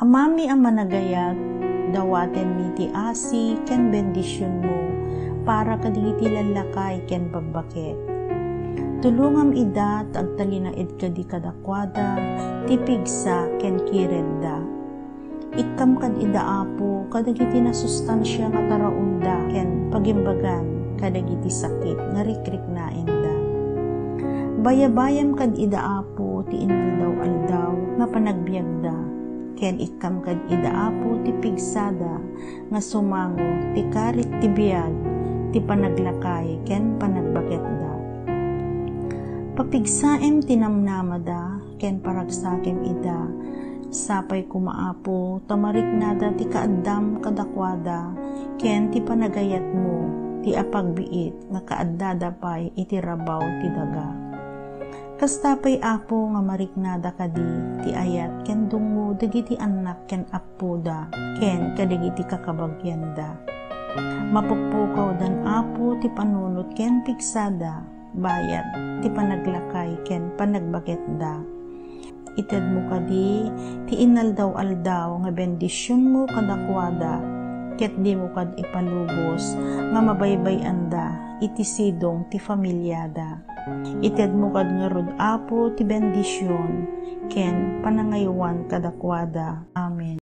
Amami ang managayag, dawaten mi ti asi, ken bendisyon mo, para kadigiti lalakay ken babbakek. Tulungam ida, agtalinaid kadi kadakwada, ti pigsa ken kiredda. Ikkam kad ida apo, kadagiti na sustansya nga taraunda, ken pagimbagan, kadagiti sakit, nga rikrik na inda. Bayabayam kad ida apo, ti inaldaw-aldaw, nga panagbiagda, ken ikkam kad ida apo, ti pigsada, nga sumango, ti karit ti biag, ti panaglakay, ken panagbaketda. Papigsaem tinamnamada, ken paragsakem ida, sapay kumaapo, tamarik nada ti kaaddam kadakwada, ken ti panagayat mo, ti apagbiit, nga kaaddadapay iti rabaw ti daga. Kastapay apo nga mariknada kadi, ti ayat ken dungo dagiti anak ken appoda, ken kadagiti kakabagyanda. Mapukpukaw dan apo ti panunot ken pigsada, bayat ti panaglakay ken panagbaketda. Ited mo kadi ti inaldaw-aldaw nga bendisyon mo kadakwada, ket di mo kad ipalubos nga mabaybay-anda iti sidong ti familyada. Ited mo kad nga rod apo ti bendisyon ken panangaywan kadakwada. Amen.